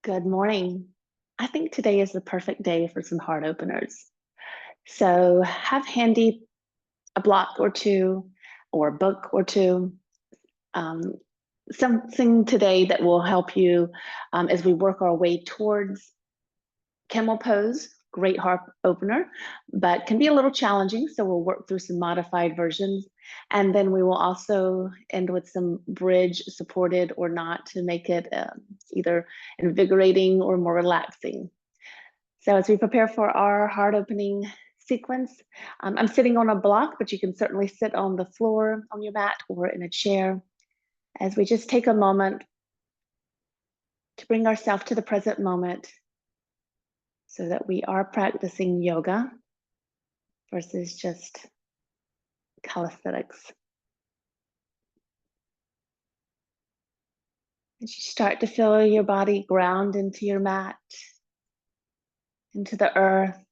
Good morning. I think today is the perfect day for some heart openers. So have handy a block or two or a book or two, um, something today that will help you as we work our way towards camel pose. Great heart opener, but can be a little challenging. So we'll work through some modified versions. And then we will also end with some bridge supported or not to make it either invigorating or more relaxing. So as we prepare for our heart opening sequence, I'm sitting on a block, but you can certainly sit on the floor, on your mat, or in a chair as we just take a moment to bring ourselves to the present moment so that we are practicing yoga versus just calisthenics. As you start to feel your body ground into your mat, into the earth,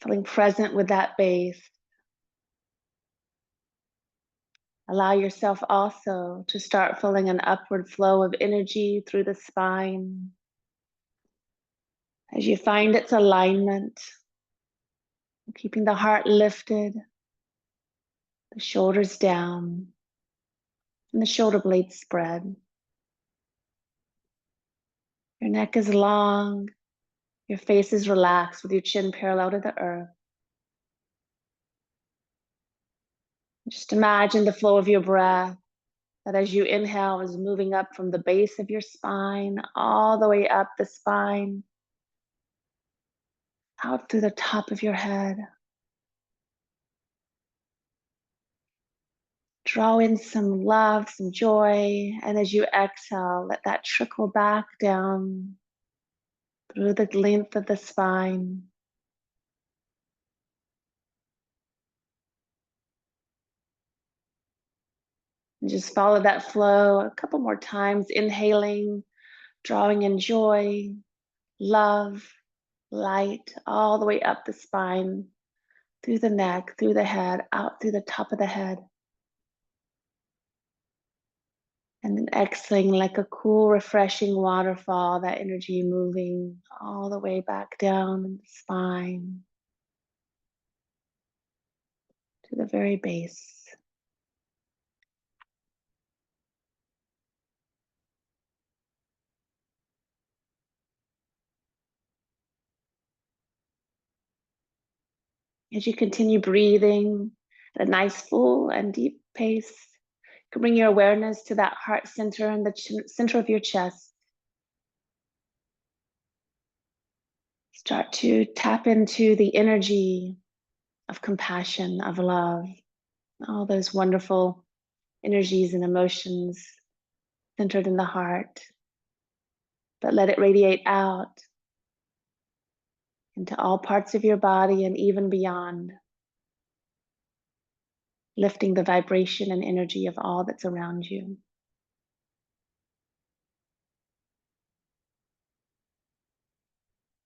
feeling present with that base. Allow yourself also to start feeling an upward flow of energy through the spine. As you find its alignment, keeping the heart lifted, the shoulders down, and the shoulder blades spread. Your neck is long, your face is relaxed with your chin parallel to the earth. Just imagine the flow of your breath, that as you inhale is moving up from the base of your spine, all the way up the spine, out through the top of your head. Draw in some love, some joy, and as you exhale, let that trickle back down through the length of the spine. And just follow that flow a couple more times, inhaling, drawing in joy, love, light, all the way up the spine, through the neck, through the head, out through the top of the head. And then exhaling like a cool, refreshing waterfall, that energy moving all the way back down the spine to the very base. As you continue breathing at a nice, full and deep pace, you can bring your awareness to that heart center and the center of your chest. Start to tap into the energy of compassion, of love, all those wonderful energies and emotions centered in the heart. But let it radiate out into all parts of your body and even beyond, lifting the vibration and energy of all that's around you.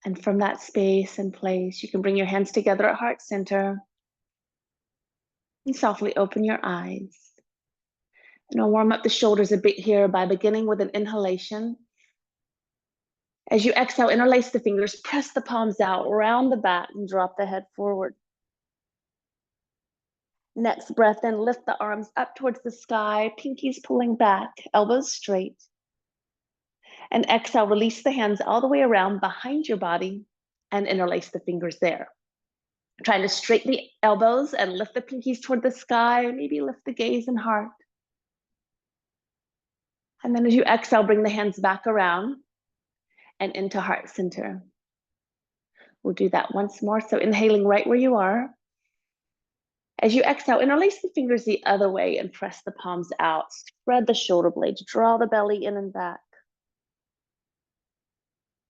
And from that space and place, you can bring your hands together at heart center and softly open your eyes. And I'll warm up the shoulders a bit here by beginning with an inhalation. As you exhale, interlace the fingers, press the palms out, round the back, and drop the head forward. Next breath in, lift the arms up towards the sky, pinkies pulling back, elbows straight. And exhale, release the hands all the way around behind your body and interlace the fingers there. Trying to straighten the elbows and lift the pinkies toward the sky, maybe lift the gaze and heart. And then as you exhale, bring the hands back around and into heart center. We'll do that once more. So inhaling right where you are. As you exhale, interlace the fingers the other way and press the palms out. Spread the shoulder blades, draw the belly in and back.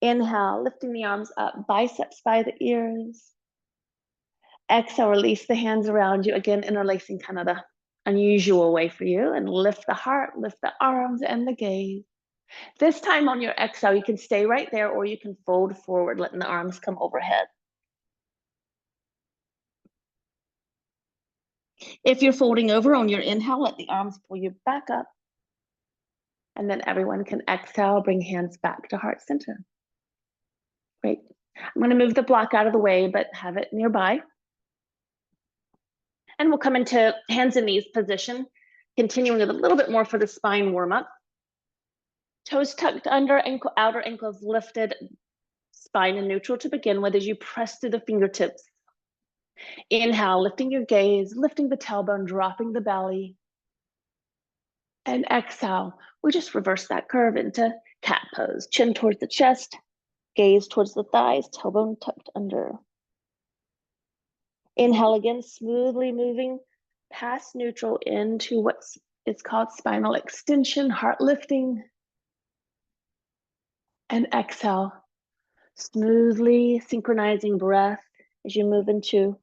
Inhale, lifting the arms up, biceps by the ears. Exhale, release the hands around you. Again, interlacing kind of the unusual way for you. And lift the heart, lift the arms and the gaze. This time on your exhale, you can stay right there or you can fold forward, letting the arms come overhead. If you're folding over on your inhale, let the arms pull you back up. And then everyone can exhale, bring hands back to heart center. Great. I'm going to move the block out of the way, but have it nearby. And we'll come into hands and knees position, continuing with a little bit more for the spine warm up. Toes tucked under, outer ankles lifted, spine in neutral to begin with as you press through the fingertips. Inhale, lifting your gaze, lifting the tailbone, dropping the belly. And exhale, we just reverse that curve into cat pose. Chin towards the chest, gaze towards the thighs, tailbone tucked under. Inhale again, smoothly moving past neutral into what's called spinal extension, heart lifting. And exhale, smoothly synchronizing breath as you move into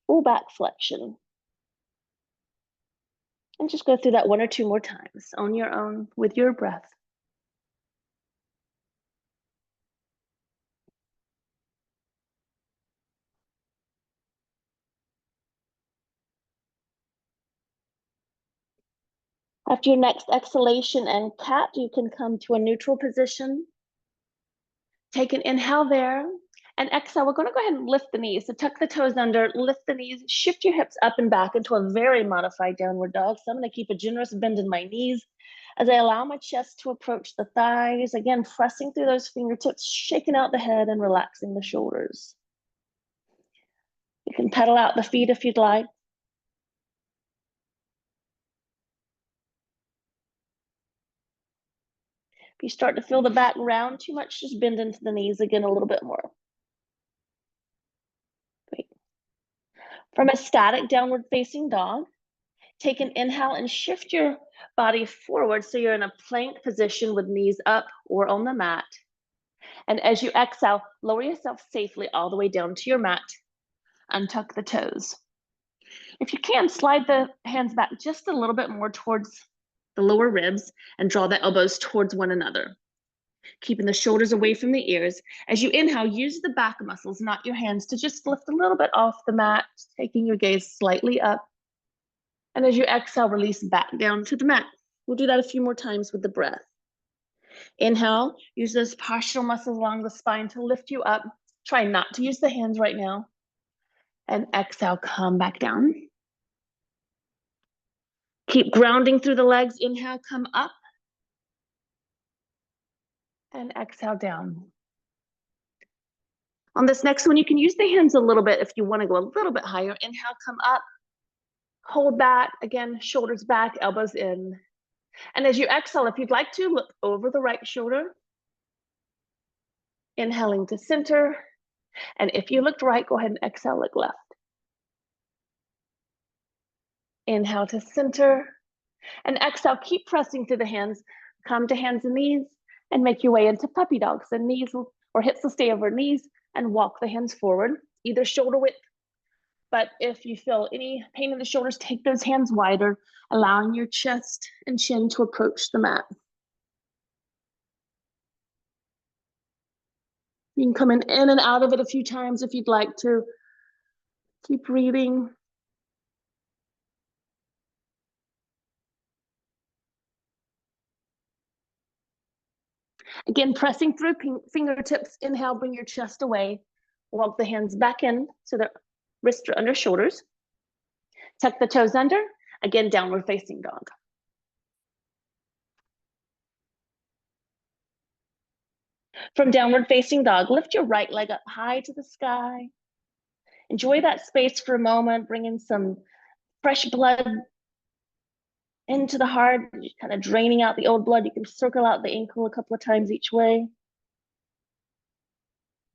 full back flexion. And just go through that one or two more times on your own with your breath. After your next exhalation and cat, you can come to a neutral position. Take an inhale there, and exhale. We're going to go ahead and lift the knees. So tuck the toes under, lift the knees, shift your hips up and back into a very modified downward dog. So I'm going to keep a generous bend in my knees as I allow my chest to approach the thighs. Again, pressing through those fingertips, shaking out the head and relaxing the shoulders. You can pedal out the feet if you'd like. If you start to feel the back round too much, just bend into the knees again a little bit more. Great. From a static downward facing dog, take an inhale and shift your body forward so you're in a plank position with knees up or on the mat. And as you exhale, lower yourself safely all the way down to your mat. Untuck the toes. If you can, slide the hands back just a little bit more towards the lower ribs and draw the elbows towards one another, keeping the shoulders away from the ears. As you inhale, use the back muscles, not your hands, to just lift a little bit off the mat, taking your gaze slightly up. And as you exhale, release back down to the mat. We'll do that a few more times with the breath. Inhale, use those postural muscles along the spine to lift you up. Try not to use the hands right now. And exhale, come back down. Keep grounding through the legs. Inhale, come up. And exhale down. On this next one, you can use the hands a little bit if you want to go a little bit higher. Inhale, come up. Hold that. Again, shoulders back, elbows in. And as you exhale, if you'd like to, look over the right shoulder. Inhaling to center. And if you looked right, go ahead and exhale, look left. Inhale to center. And exhale, keep pressing through the hands. Come to hands and knees and make your way into puppy dog. So knees or hips will stay over knees and walk the hands forward, either shoulder width. But if you feel any pain in the shoulders, take those hands wider, allowing your chest and chin to approach the mat. You can come in and out of it a few times if you'd like to. Keep breathing. Again, pressing through fingertips. Inhale, bring your chest away. Walk the hands back in so the wrists are under shoulders. Tuck the toes under. Again, downward facing dog. From downward facing dog, lift your right leg up high to the sky. Enjoy that space for a moment, bring in some fresh blood into the heart, kind of draining out the old blood. You can circle out the ankle a couple of times each way.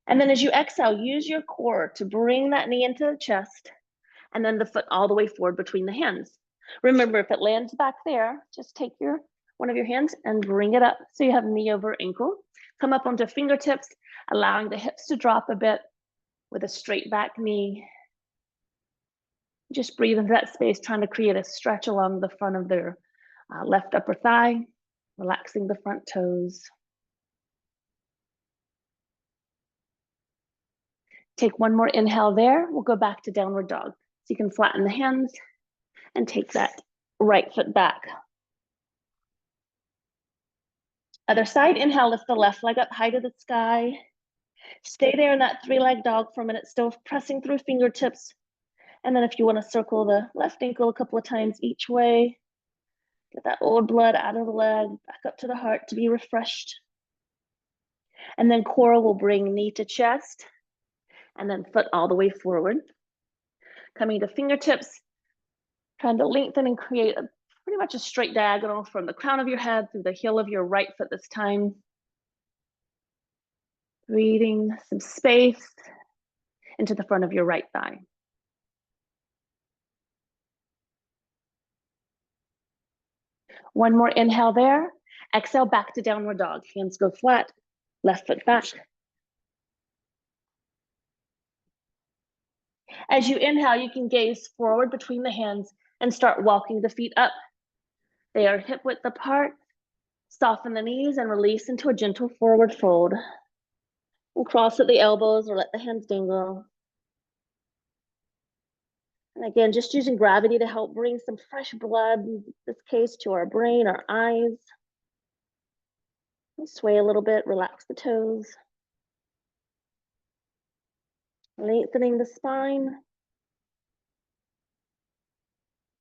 And then as you exhale, use your core to bring that knee into the chest and then the foot all the way forward between the hands. Remember, if it lands back there, just take one of your hands and bring it up so you have knee over ankle. Come up onto fingertips, allowing the hips to drop a bit with a straight back knee. Just breathe into that space, trying to create a stretch along the front of their left upper thigh, relaxing the front toes. Take one more inhale there. We'll go back to downward dog. So you can flatten the hands and take that right foot back. Other side, inhale, lift the left leg up high to the sky. Stay there in that three-leg dog for a minute, still pressing through fingertips. And then if you want to circle the left ankle a couple of times each way, get that old blood out of the leg, back up to the heart to be refreshed. And then Cora will bring knee to chest and then foot all the way forward. Coming to fingertips, trying to lengthen and create pretty much a straight diagonal from the crown of your head through the heel of your right foot this time. Breathing some space into the front of your right thigh. One more inhale there. Exhale, back to downward dog. Hands go flat, left foot back. As you inhale, you can gaze forward between the hands and start walking the feet up. They are hip width apart. Soften the knees and release into a gentle forward fold. We'll cross at the elbows or let the hands dangle. And again, just using gravity to help bring some fresh blood, in this case, to our brain, our eyes. We'll sway a little bit, relax the toes. Lengthening the spine.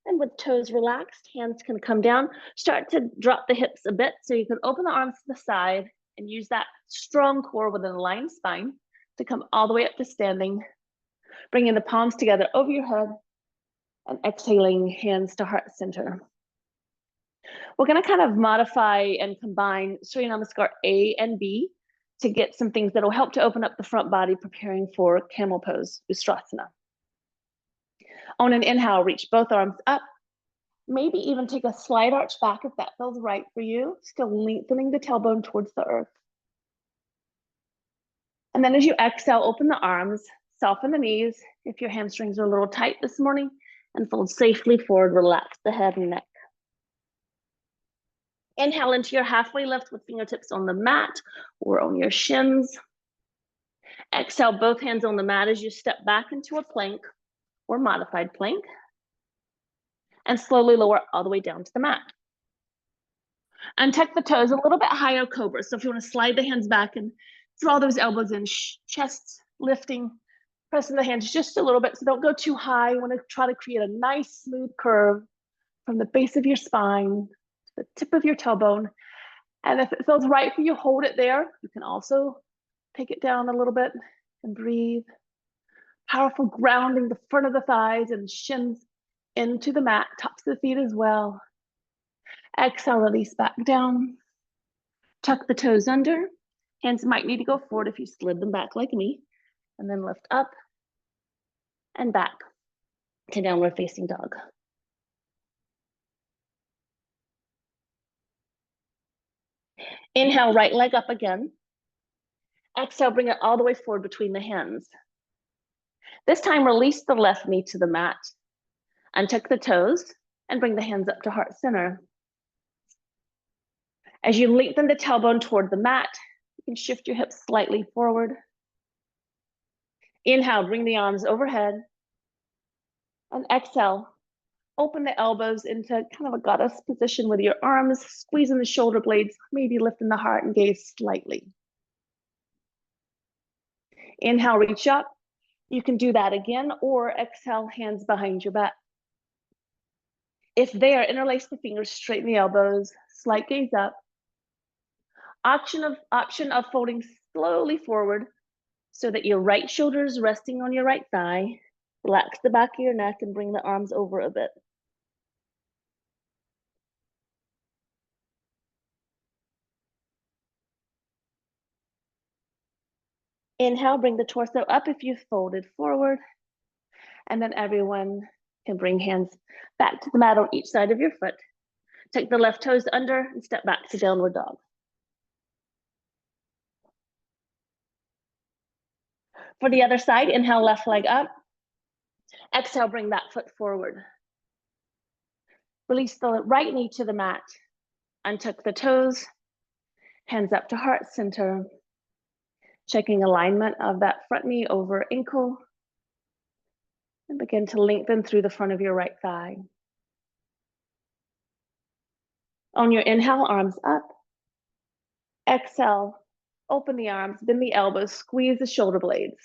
And with toes relaxed, hands can come down. Start to drop the hips a bit so you can open the arms to the side and use that strong core with an aligned spine to come all the way up to standing. Bringing the palms together over your head and exhaling hands to heart center. We're going to kind of modify and combine Surya Namaskar A and B to get some things that will help to open up the front body, preparing for camel pose, Ustrasana. On an inhale, reach both arms up. Maybe even take a slight arch back if that feels right for you. Still lengthening the tailbone towards the earth. And then as you exhale, open the arms, soften the knees. If your hamstrings are a little tight this morning, and fold safely forward, relax the head and neck. Inhale into your halfway lift with fingertips on the mat or on your shins. Exhale, both hands on the mat as you step back into a plank or modified plank. And slowly lower all the way down to the mat. Untuck the toes a little bit higher, cobra. So if you want to slide the hands back and draw those elbows in, chest lifting, pressing the hands just a little bit. So don't go too high. You want to try to create a nice smooth curve from the base of your spine to the tip of your tailbone. And if it feels right for you, hold it there. You can also take it down a little bit and breathe. Powerful grounding the front of the thighs and shins into the mat, tops of the feet as well. Exhale, release back down. Tuck the toes under. Hands might need to go forward if you slid them back like me. And then lift up and back to downward facing dog. Inhale, right leg up again. Exhale, bring it all the way forward between the hands. This time, release the left knee to the mat. Untuck the toes and bring the hands up to heart center. As you lengthen the tailbone toward the mat, you can shift your hips slightly forward. Inhale, bring the arms overhead. And exhale, open the elbows into kind of a goddess position with your arms, squeezing the shoulder blades, maybe lifting the heart and gaze slightly. Inhale, reach up. You can do that again, or exhale, hands behind your back. If there, interlace the fingers, straighten the elbows, slight gaze up. Option of folding slowly forward so that your right shoulder is resting on your right thigh. Relax the back of your neck and bring the arms over a bit. Inhale, bring the torso up if you've folded forward. And then everyone can bring hands back to the mat on each side of your foot. Take the left toes under and step back to downward dog. For the other side, inhale, left leg up. Exhale, bring that foot forward. Release the right knee to the mat. Untuck the toes, hands up to heart center. Checking alignment of that front knee over ankle. And begin to lengthen through the front of your right thigh. On your inhale, arms up. Exhale, open the arms, bend the elbows, squeeze the shoulder blades.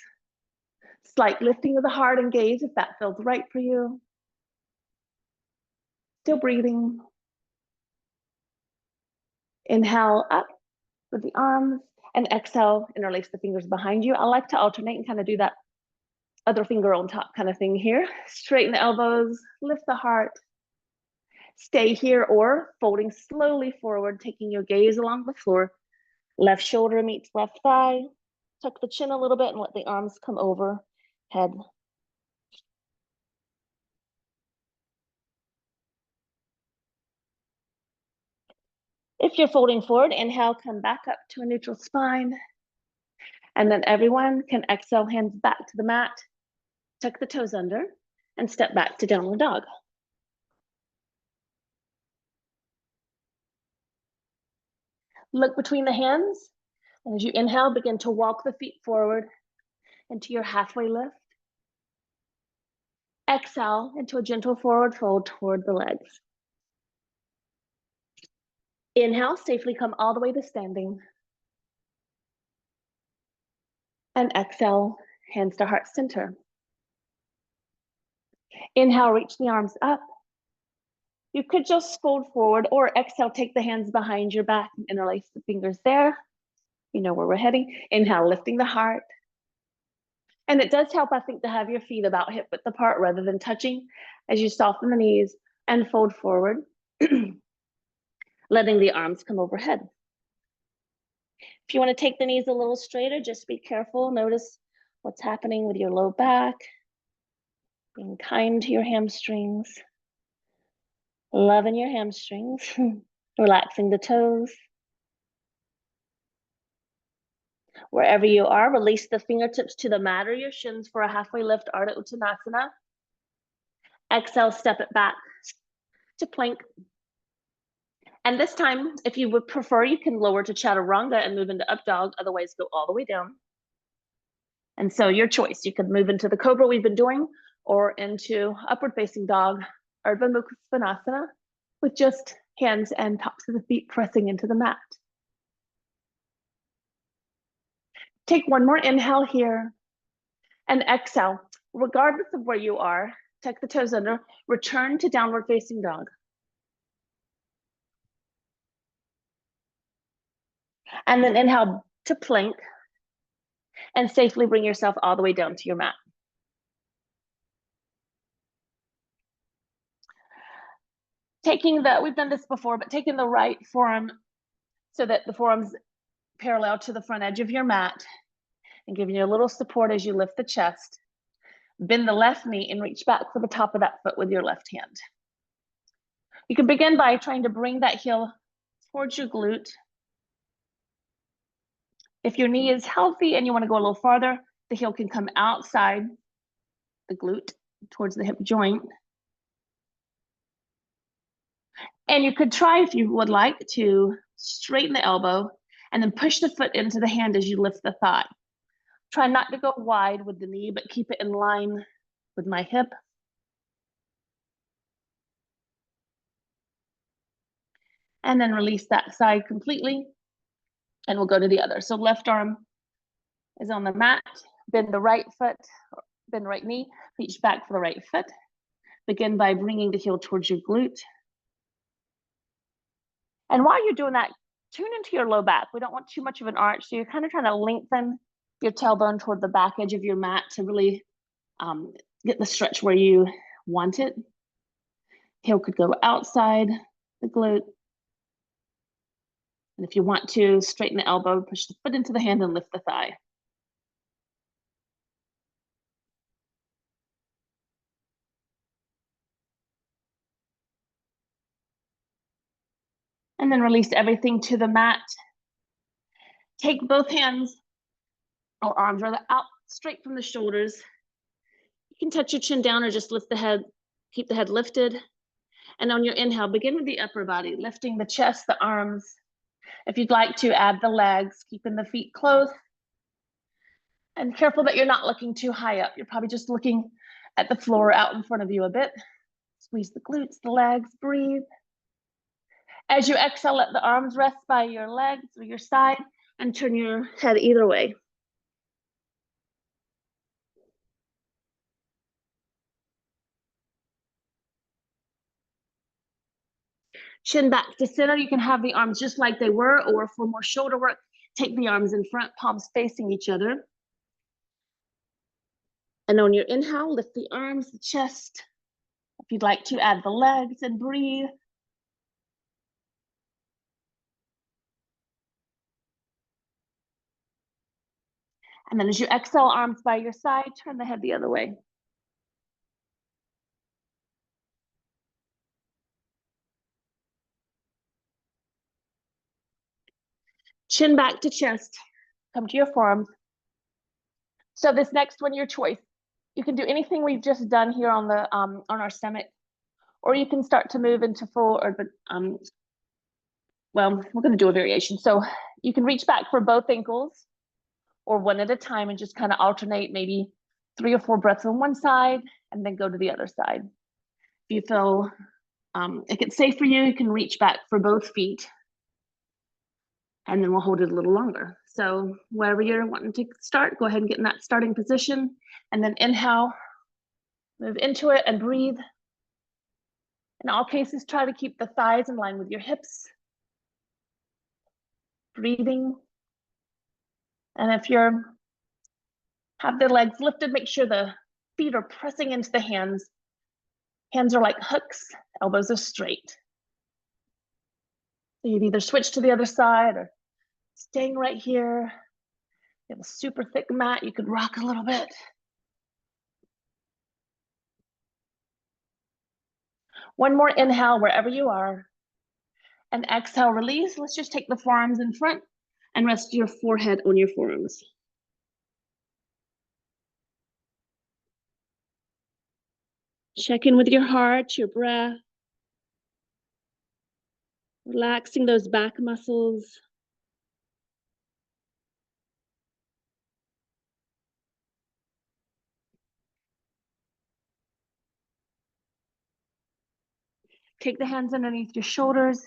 Slight lifting of the heart and gaze if that feels right for you. Still breathing. Inhale up with the arms and exhale, interlace the fingers behind you. I like to alternate and kind of do that other finger on top kind of thing here. Straighten the elbows, lift the heart. Stay here or folding slowly forward, taking your gaze along the floor. Left shoulder meets left thigh. Tuck the chin a little bit and let the arms come over head. If you're folding forward, inhale, come back up to a neutral spine. And then everyone can exhale, hands back to the mat, tuck the toes under, and step back to downward dog. Look between the hands. And as you inhale, begin to walk the feet forward into your halfway lift. Exhale into a gentle forward fold toward the legs. Inhale, safely come all the way to standing. And exhale, hands to heart center. Inhale, reach the arms up. You could just fold forward or exhale, take the hands behind your back and interlace the fingers there. You know where we're heading. Inhale, lifting the heart. And it does help, I think, to have your feet about hip width apart rather than touching as you soften the knees and fold forward, letting the arms come overhead. If you want to take the knees a little straighter, just be careful. Notice what's happening with your low back. Being kind to your hamstrings. Loving your hamstrings. Relaxing the toes. Wherever you are, release the fingertips to the mat or your shins for a halfway lift, Ardha Uttanasana. Exhale, step it back to plank. And this time, if you would prefer, you can lower to Chaturanga and move into up dog, otherwise go all the way down. And so your choice, you could move into the cobra we've been doing or into upward facing dog, Ardha Mukha Svanasana, with just hands and tops of the feet pressing into the mat. Take one more inhale here and exhale. Regardless of where you are, tuck the toes under, return to downward facing dog. And then inhale to plank and safely bring yourself all the way down to your mat. We've done this before, but taking the right forearm so that the forearm's parallel to the front edge of your mat and giving you a little support as you lift the chest. Bend the left knee and reach back for the top of that foot with your left hand. You can begin by trying to bring that heel towards your glute. If your knee is healthy and you want to go a little farther, the heel can come outside the glute towards the hip joint. And you could try, if you would like, to straighten the elbow and then push the foot into the hand as you lift the thigh. Try not to go wide with the knee, but keep it in line with my hip. And then release that side completely. And we'll go to the other. So left arm is on the mat. Bend the right foot, bend the right knee, reach back for the right foot. Begin by bringing the heel towards your glute. And while you're doing that, tune into your low back. We don't want too much of an arch. So you're kind of trying to lengthen your tailbone toward the back edge of your mat to really get the stretch where you want it. Heel could go outside the glute. And if you want to straighten the elbow, push the foot into the hand and lift the thigh. And then release everything to the mat. Take both hands or arms rather out straight from the shoulders. You can touch your chin down or just lift the head, keep the head lifted. And on your inhale, begin with the upper body, lifting the chest, the arms. If you'd like to, add the legs, keeping the feet close. And careful that you're not looking too high up. You're probably just looking at the floor out in front of you a bit. Squeeze the glutes, the legs, breathe. As you exhale, let the arms rest by your legs or your side and turn your head either way. Chin back to center. You can have the arms just like they were, or for more shoulder work, take the arms in front, palms facing each other. And on your inhale, lift the arms, the chest. If you'd like to, add the legs and breathe. And then as you exhale, arms by your side, turn the head the other way. Chin back to chest. Come to your forearms. So this next one, your choice. You can do anything we've just done here on the on our stomach, or you can start to move into full or well, we're going to do a variation. So you can reach back for both ankles or one at a time and just kind of alternate maybe 3 or 4 breaths on one side and then go to the other side. If you feel if it's safe for you, you can reach back for both feet and then we'll hold it a little longer. So wherever you're wanting to start, go ahead and get in that starting position and then inhale, move into it and breathe. In all cases, try to keep the thighs in line with your hips. Breathing. And if you're have the legs lifted, make sure the feet are pressing into the hands. Hands are like hooks, elbows are straight. So you'd either switch to the other side or staying right here. You have a super thick mat, you could rock a little bit. One more inhale wherever you are. And exhale, release. Let's just take the forearms in front and rest your forehead on your forearms. Check in with your heart, your breath. Relaxing those back muscles. Take the hands underneath your shoulders.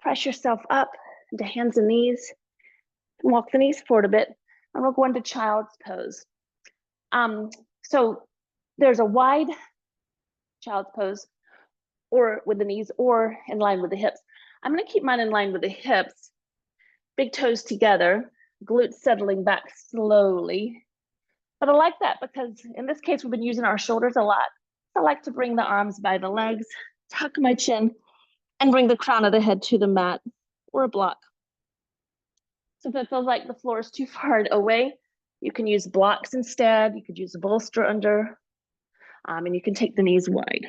Press yourself up into hands and knees. Walk the knees forward a bit. And we'll go into child's pose. So there's a wide child's pose or with the knees or in line with the hips. I'm going to keep mine in line with the hips. Big toes together, glutes settling back slowly. But I like that because in this case, we've been using our shoulders a lot. I like to bring the arms by the legs, tuck my chin, and bring the crown of the head to the mat or a block. So if it feels like the floor is too far away, you can use blocks instead. You could use a bolster under, and you can take the knees wide.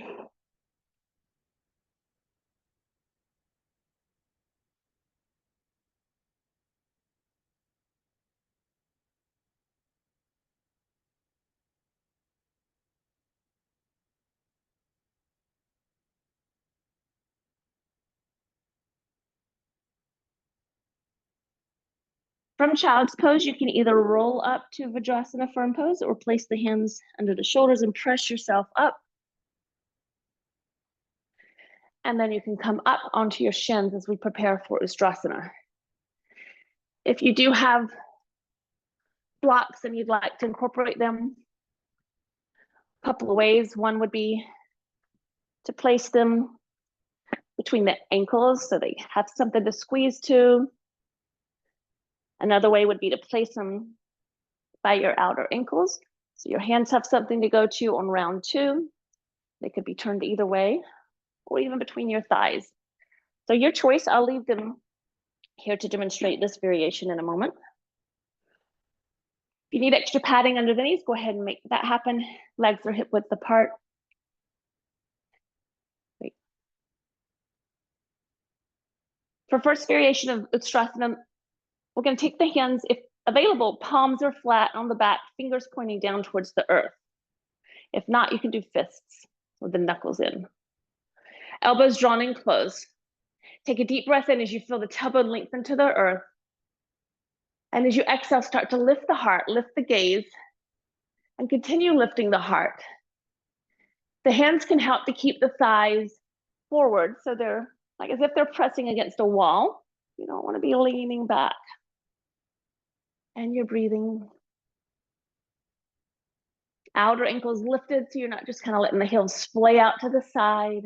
From child's pose, you can either roll up to Vajrasana firm pose or place the hands under the shoulders and press yourself up. And then you can come up onto your shins as we prepare for Ustrasana. If you do have blocks and you'd like to incorporate them, a couple of ways. One would be to place them between the ankles so they have something to squeeze to. Another way would be to place them by your outer ankles. So your hands have something to go to on round 2. They could be turned either way or even between your thighs. So your choice, I'll leave them here to demonstrate this variation in a moment. If you need extra padding under the knees, go ahead and make that happen. Legs are hip width apart. Great. For first variation of Ustrasana, we're going to take the hands, if available, palms are flat on the back, fingers pointing down towards the earth. If not, you can do fists with the knuckles in. Elbows drawn in close. Take a deep breath in as you feel the tailbone lengthen to the earth. And as you exhale, start to lift the heart, lift the gaze, and continue lifting the heart. The hands can help to keep the thighs forward, so they're like as if they're pressing against a wall. You don't want to be leaning back. And you're breathing. Outer ankles lifted, so you're not just kind of letting the heels splay out to the side.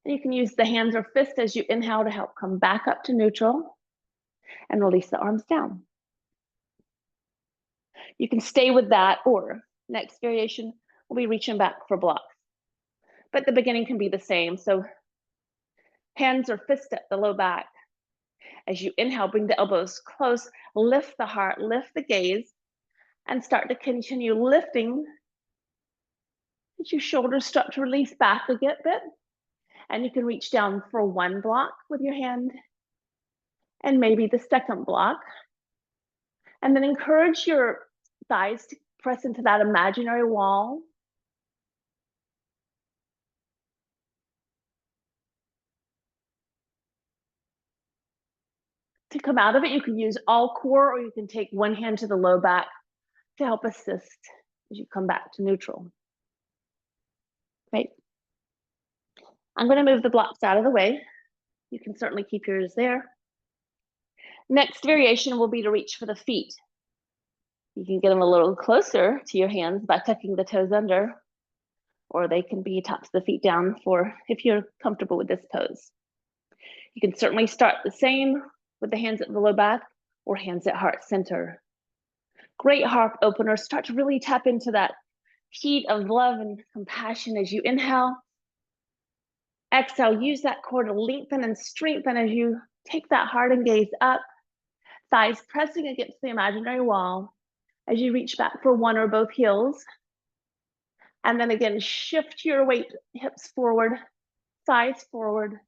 And you can use the hands or fist as you inhale to help come back up to neutral and release the arms down. You can stay with that, or next variation will be reaching back for blocks. But the beginning can be the same. So hands or fist at the low back. As you inhale, bring the elbows close, lift the heart, lift the gaze, and start to continue lifting as your shoulders start to release back a bit. And you can reach down for one block with your hand and maybe the second block. And then encourage your thighs to press into that imaginary wall. To come out of it, you can use all core, or you can take one hand to the low back to help assist as you come back to neutral. Great. I'm going to move the blocks out of the way. You can certainly keep yours there. Next variation will be to reach for the feet. You can get them a little closer to your hands by tucking the toes under, or they can be tops of the feet down for if you're comfortable with this pose. You can certainly start the same with the hands at the low back or hands at heart center. Great heart opener. Start to really tap into that heat of love and compassion as you inhale. Exhale, use that core to lengthen and strengthen as you take that heart and gaze up, thighs pressing against the imaginary wall as you reach back for one or both heels. And then again, shift your weight, hips forward, thighs forward.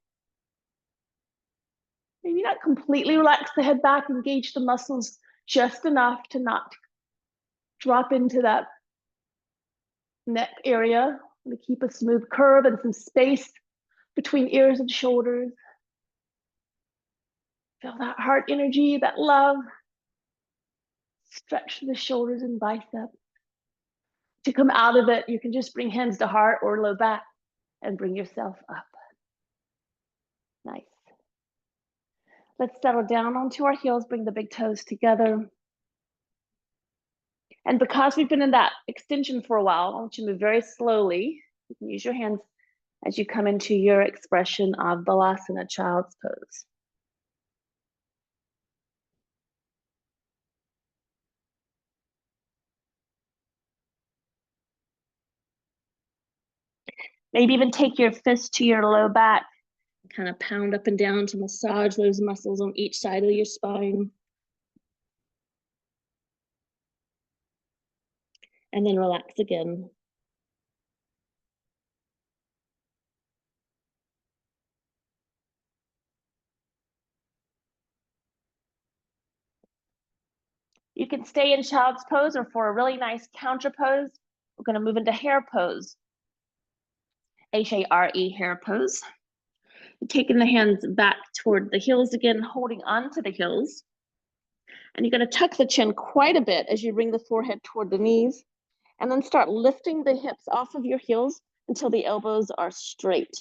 Maybe not completely relax the head back, engage the muscles just enough to not drop into that neck area. To keep a smooth curve and some space between ears and shoulders. Feel that heart energy, that love. Stretch the shoulders and biceps. To come out of it, you can just bring hands to heart or low back and bring yourself up. Nice. Let's settle down onto our heels, bring the big toes together. And because we've been in that extension for a while, I want you to move very slowly. You can use your hands as you come into your expression of Balasana, child's pose. Maybe even take your fist to your low back, kind of pound up and down to massage those muscles on each side of your spine. And then relax again. You can stay in child's pose, or for a really nice counter pose, we're going to move into hare pose. H-A-R-E, hare pose. Taking the hands back toward the heels again, holding on to the heels. And you're going to tuck the chin quite a bit as you bring the forehead toward the knees. And then start lifting the hips off of your heels until the elbows are straight.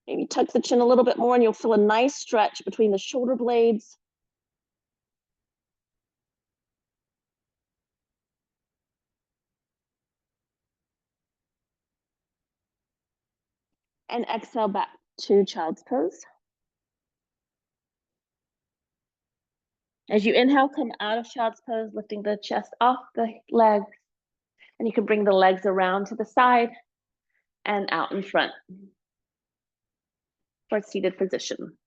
Maybe tuck the chin a little bit more and you'll feel a nice stretch between the shoulder blades. And exhale back to child's pose. As you inhale, come out of child's pose, lifting the chest off the legs. And you can bring the legs around to the side and out in front for a seated position.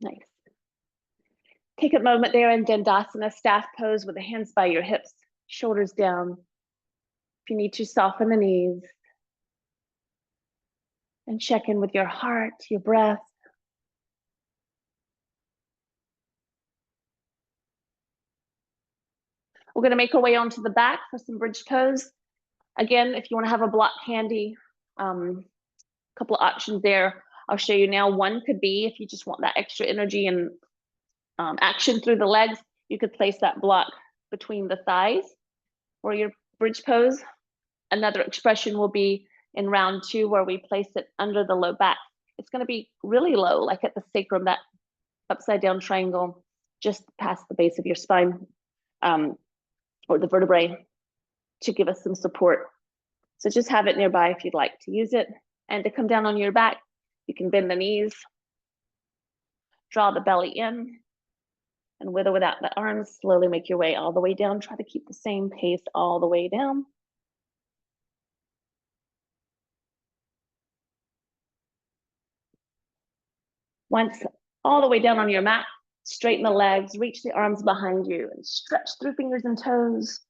Nice. Take a moment there in Dandasana, staff pose with the hands by your hips, shoulders down. If you need to, soften the knees. And check in with your heart, your breath. We're going to make our way onto the back for some bridge pose. Again, if you want to have a block handy, a couple of options there. I'll show you now. One could be if you just want that extra energy and action through the legs, you could place that block between the thighs for your bridge pose. Another expression will be in round 2, where we place it under the low back. It's going to be really low, like at the sacrum, that upside down triangle just past the base of your spine, or the vertebrae, to give us some support. So just have it nearby if you'd like to use it. And to come down on your back, you can bend the knees, draw the belly in, and with or without the arms, slowly make your way all the way down. Try to keep the same pace all the way down. Once all the way down on your mat, straighten the legs, reach the arms behind you, and stretch through fingers and toes.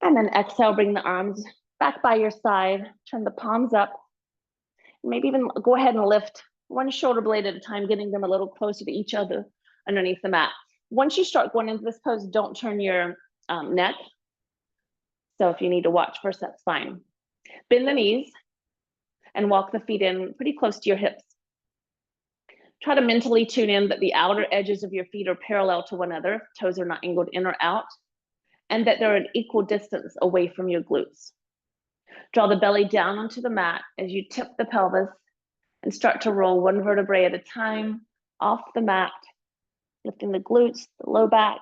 And then exhale, bring the arms back by your side, turn the palms up. Maybe even go ahead and lift one shoulder blade at a time, getting them a little closer to each other underneath the mat. Once you start going into this pose, don't turn your neck. So if you need to watch first, that's fine. Bend the knees and walk the feet in pretty close to your hips. Try to mentally tune in that the outer edges of your feet are parallel to one another, toes are not angled in or out, and that they're an equal distance away from your glutes. Draw the belly down onto the mat as you tip the pelvis and start to roll one vertebrae at a time off the mat, lifting the glutes, the low back,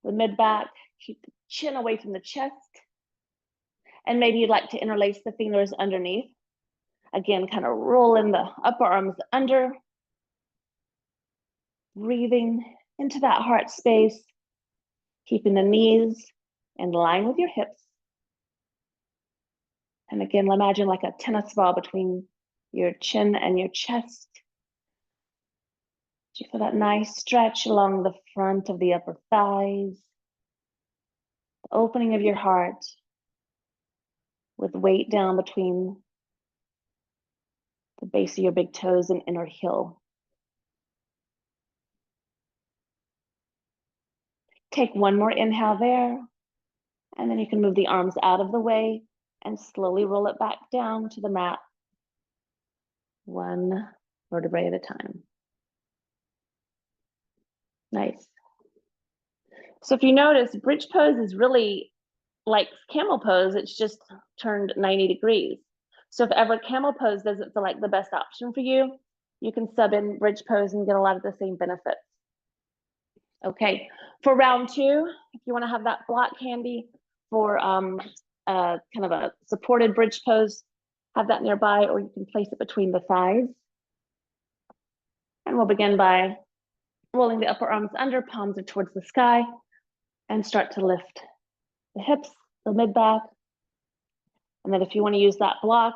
the mid back. Keep the chin away from the chest. And maybe you'd like to interlace the fingers underneath. Again, kind of roll in the upper arms under, breathing into that heart space, keeping the knees in line with your hips. And again, imagine like a tennis ball between your chin and your chest. You feel that nice stretch along the front of the upper thighs, the opening of your heart with weight down between the base of your big toes and inner heel. Take one more inhale there, and then you can move the arms out of the way and slowly roll it back down to the mat, one vertebrae at a time. Nice. So if you notice, bridge pose is really like camel pose, it's just turned 90 degrees. So if ever camel pose doesn't feel like the best option for you, you can sub in bridge pose and get a lot of the same benefits. Okay, for round 2, if you want to have that block handy for kind of a supported bridge pose, have that nearby, or you can place it between the thighs. And we'll begin by rolling the upper arms under, palms are towards the sky, and start to lift the hips, the mid back. And then if you want to use that block,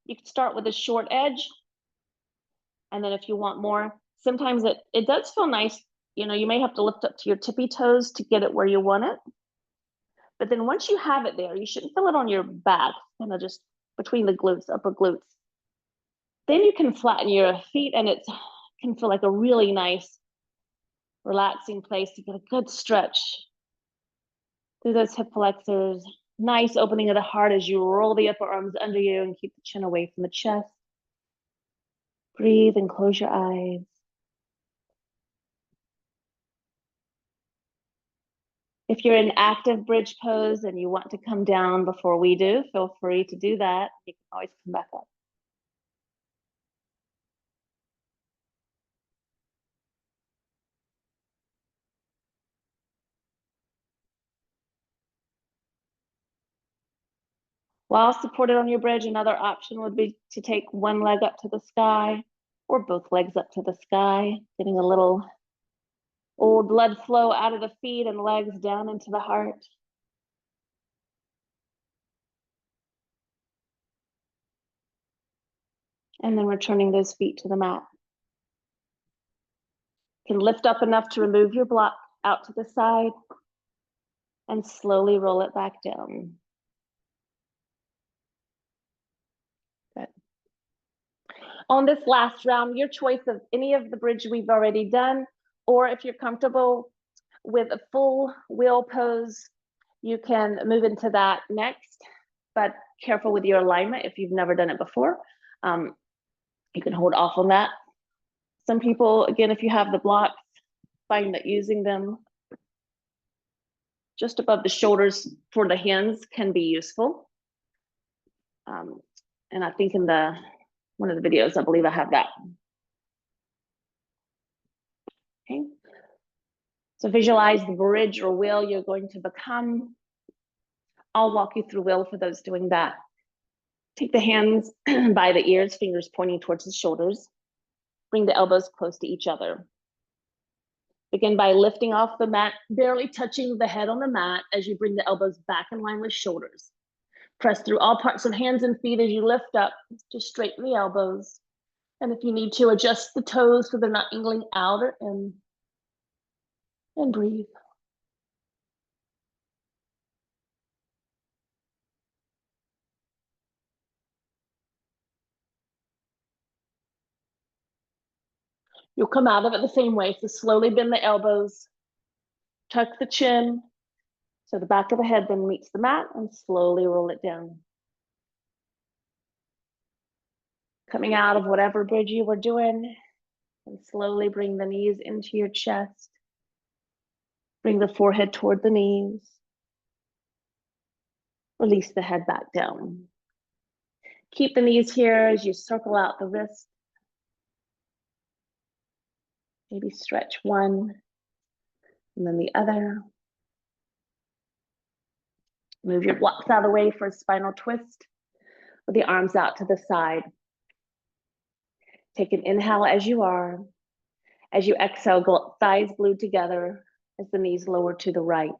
you can start with a short edge. And then if you want more, sometimes it does feel nice. You know, you may have to lift up to your tippy toes to get it where you want it. But then once you have it there, you shouldn't feel it on your back, kind of just between the glutes, upper glutes. Then you can flatten your feet, and it can feel like a really nice, relaxing place to get a good stretch through those hip flexors. Nice opening of the heart as you roll the upper arms under you and keep the chin away from the chest. Breathe and close your eyes. If you're in active bridge pose and you want to come down before we do, feel free to do that. You can always come back up. While supported on your bridge, another option would be to take one leg up to the sky or both legs up to the sky, getting a little old blood flow out of the feet and legs down into the heart. And then returning those feet to the mat. You can lift up enough to remove your block out to the side and slowly roll it back down. Good. On this last round, your choice of any of the bridge we've already done, or if you're comfortable with a full wheel pose, you can move into that next, but careful with your alignment if you've never done it before. You can hold off on that. Some people, again, if you have the blocks, find that using them just above the shoulders for the hands can be useful. And I think in one of the videos, I believe I have that. Okay. So visualize the bridge or wheel you're going to become. I'll walk you through wheel for those doing that. Take the hands by the ears, fingers pointing towards the shoulders. Bring the elbows close to each other. Begin by lifting off the mat, barely touching the head on the mat as you bring the elbows back in line with shoulders. Press through all parts of hands and feet as you lift up to straighten the elbows. And if you need to, adjust the toes so they're not angling out or in. And breathe. You'll come out of it the same way. So slowly bend the elbows, tuck the chin, so the back of the head then meets the mat, and slowly roll it down. Coming out of whatever bridge you were doing, and slowly bring the knees into your chest. Bring the forehead toward the knees. Release the head back down. Keep the knees here as you circle out the wrist. Maybe stretch one and then the other. Move your blocks out of the way for a spinal twist with the arms out to the side. Take an inhale as you are. As you exhale, thighs glued together as the knees lower to the right.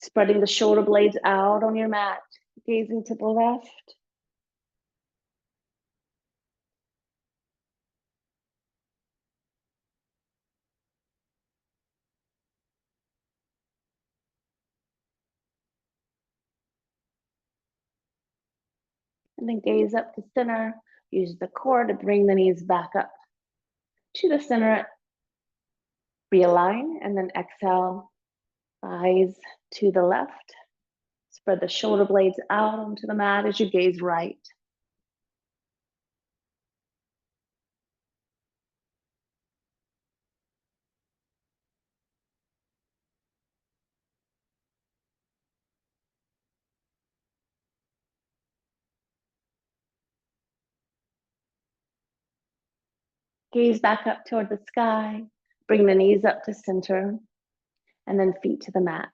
Spreading the shoulder blades out on your mat, gazing to the left. And then gaze up to center. Use the core to bring the knees back up to the center. Realign and then exhale, thighs to the left. Spread the shoulder blades out onto the mat as you gaze right. Gaze back up toward the sky. Bring the knees up to center and then feet to the mat.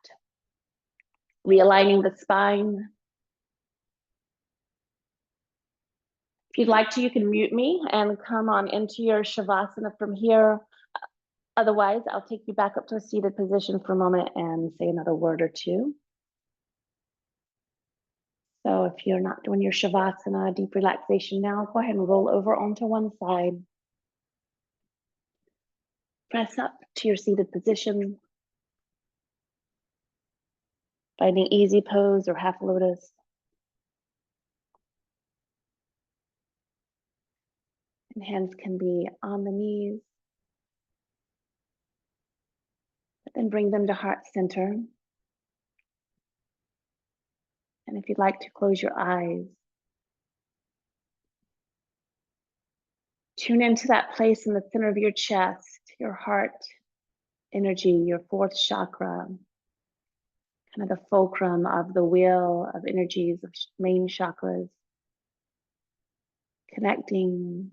Realigning the spine. If you'd like to, you can mute me and come on into your Shavasana from here. Otherwise, I'll take you back up to a seated position for a moment and say another word or two. So if you're not doing your Shavasana, deep relaxation now, go ahead and roll over onto one side. Press up to your seated position. Finding easy pose or half lotus. And hands can be on the knees. But then bring them to heart center. And if you'd like to close your eyes, tune into that place in the center of your chest, your heart energy, your fourth chakra, kind of the fulcrum of the wheel of energies of main chakras, connecting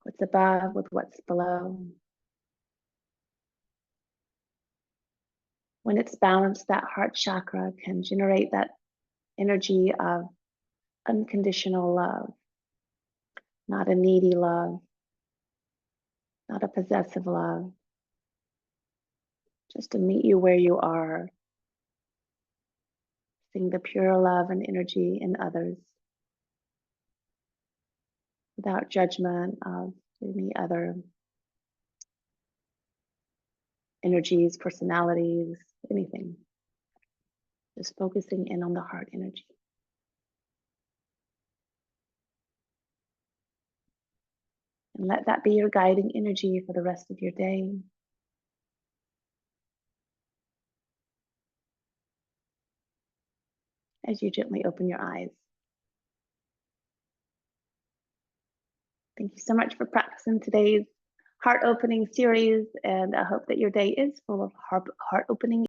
what's above with what's below. When it's balanced, that heart chakra can generate that energy of unconditional love, not a needy love, not a possessive love, just to meet you where you are, seeing the pure love and energy in others without judgment of any other energies, personalities, anything. Just focusing in on the heart energy. And let that be your guiding energy for the rest of your day. As you gently open your eyes. Thank you so much for practicing today's heart opening series, and I hope that your day is full of heart opening